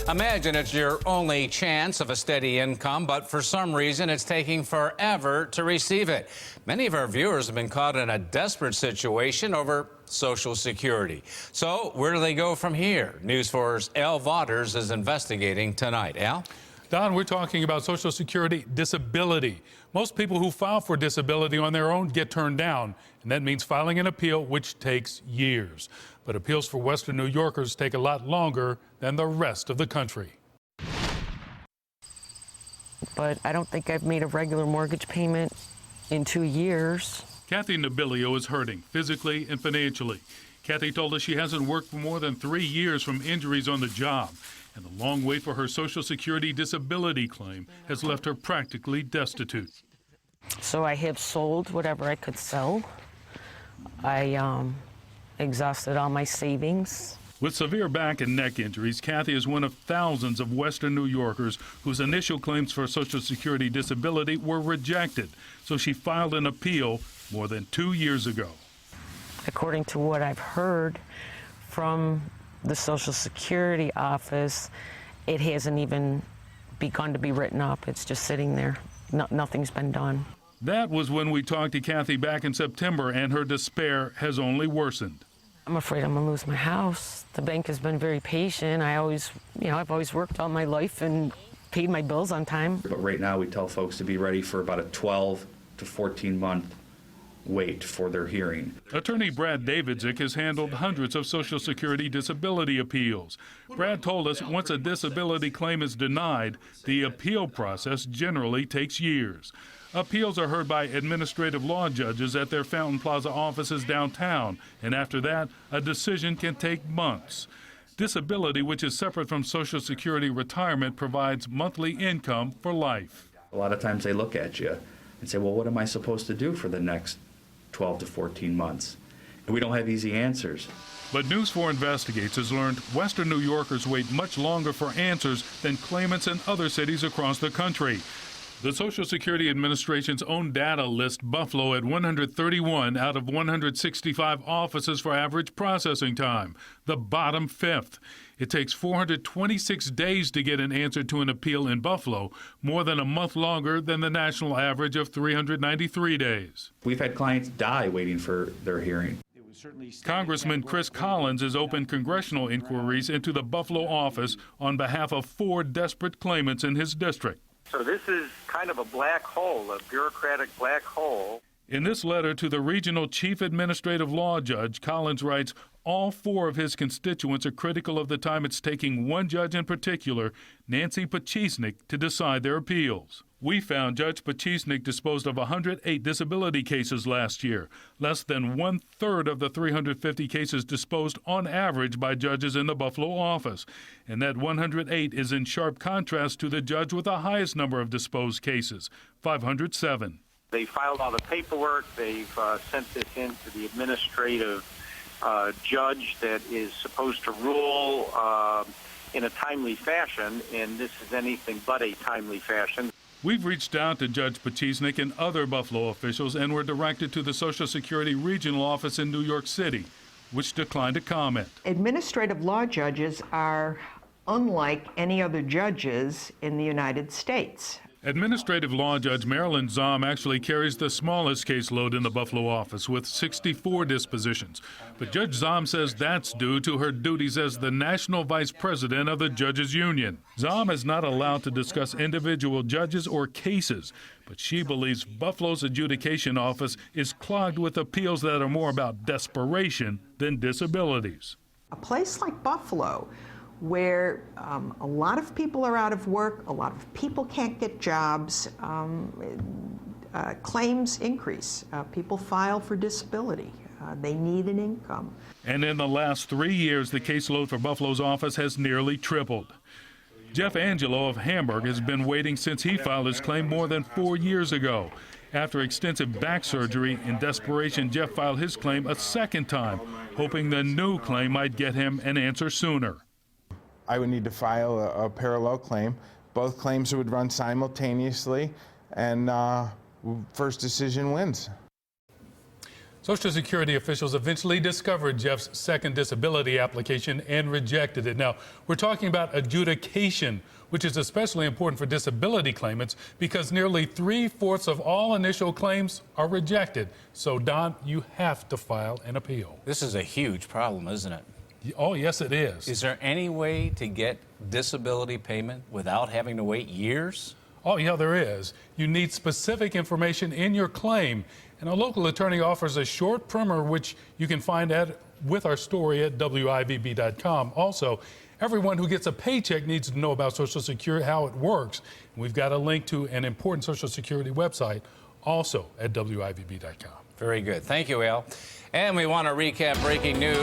Imagine it's your only chance of a steady income, but for some reason it's taking forever to receive it. Many of our viewers have been caught in a desperate situation over Social Security. So where do they go from here? News 4's Al Vaughters is investigating tonight. Al? Don, we're talking about Social Security disability. Most people who file for disability on their own get turned down, and that means filing an appeal, which takes years. But appeals for Western New Yorkers take a lot longer than the rest of the country. But I don't think I've made a regular mortgage payment in 2 years. Kathy Nobilio is hurting physically and financially. Kathy told us she hasn't worked for more than 3 years from injuries on the job. And the long wait for her Social Security disability claim has left her practically destitute. So I have sold whatever I could sell. I exhausted all my savings. With severe back and neck injuries, Kathy is one of thousands of Western New Yorkers whose initial claims for Social Security disability were rejected. So she filed an appeal more than 2 years ago. According to what I've heard from the Social Security office, it hasn't even begun to be written up. It's just sitting there. Nothing's been done. That was when we talked to Kathy back in September, and her despair has only worsened. I'm afraid I'm gonna lose my house. The bank has been very patient. I've always worked all my life and paid my bills on time. But right now we tell folks to be ready for about a 12 to 14 month wait for their hearing. Attorney Brad Davidzic has handled hundreds of Social Security disability appeals. Brad told us once a disability claim is denied, the appeal process generally takes years. Appeals are heard by administrative law judges at their Fountain Plaza offices downtown, and after that, a decision can take months. Disability, which is separate from Social Security retirement, provides monthly income for life. A lot of times they look at you and say, well, what am I supposed to do for the next 12 to 14 months? And we don't have easy answers. But News 4 Investigates has learned Western New Yorkers wait much longer for answers than claimants in other cities across the country. The Social Security Administration's own data lists Buffalo at 131 out of 165 offices for average processing time, the bottom fifth. It takes 426 days to get an answer to an appeal in Buffalo, more than a month longer than the national average of 393 days. We've had clients die waiting for their hearing. Congressman Chris Collins has opened congressional inquiries into the Buffalo office on behalf of 4 desperate claimants in his district. So this is kind of a black hole, a bureaucratic black hole. In this letter to the regional chief administrative law judge, Collins writes, all 4 of his constituents are critical of the time it's taking one judge in particular, Nancy Pachesnik, to decide their appeals. We found Judge Pachesnik disposed of 108 disability cases last year, less than 1/3 of the 350 cases disposed on average by judges in the Buffalo office. And that 108 is in sharp contrast to the judge with the highest number of disposed cases, 507. They filed all the paperwork. They've sent this in to the administrative judge that is supposed to rule in a timely fashion, and this is anything but a timely fashion. We've reached out to Judge Pachesnik and other Buffalo officials and were directed to the Social Security Regional Office in New York City, which declined to comment. Administrative law judges are unlike any other judges in the United States. Administrative law judge Marilyn Zahm actually carries the smallest caseload in the Buffalo office with 64 dispositions. But Judge Zahm says that's due to her duties as the national vice president of the Judges Union. Zahm is not allowed to discuss individual judges or cases, but she believes Buffalo's adjudication office is clogged with appeals that are more about desperation than disabilities. A place like Buffalo, where a lot of people are out of work, a lot of people can't get jobs, claims increase. People file for disability. They need an income. And in the last 3 years, the caseload for Buffalo's office has nearly tripled. Jeff Angelo of Hamburg has been waiting since he filed his claim more than 4 years ago. After extensive back surgery, in desperation, Jeff filed his claim a second time, hoping the new claim might get him an answer sooner. I would need to file a parallel claim. Both claims would run simultaneously, and first decision wins. Social Security officials eventually discovered Jeff's second disability application and rejected it. Now, we're talking about adjudication, which is especially important for disability claimants because nearly 3/4 of all initial claims are rejected. So, Don, you have to file an appeal. This is a huge problem, isn't it? Oh, yes, it is. Is there any way to get disability payment without having to wait years? Oh, yeah, there is. You need specific information in your claim, and a local attorney offers a short primer, which you can find with our story at WIVB.com. Also, everyone who gets a paycheck needs to know about Social Security, how it works. We've got a link to an important Social Security website, also at WIVB.com. Very good. Thank you, Al. And we want to recap breaking news.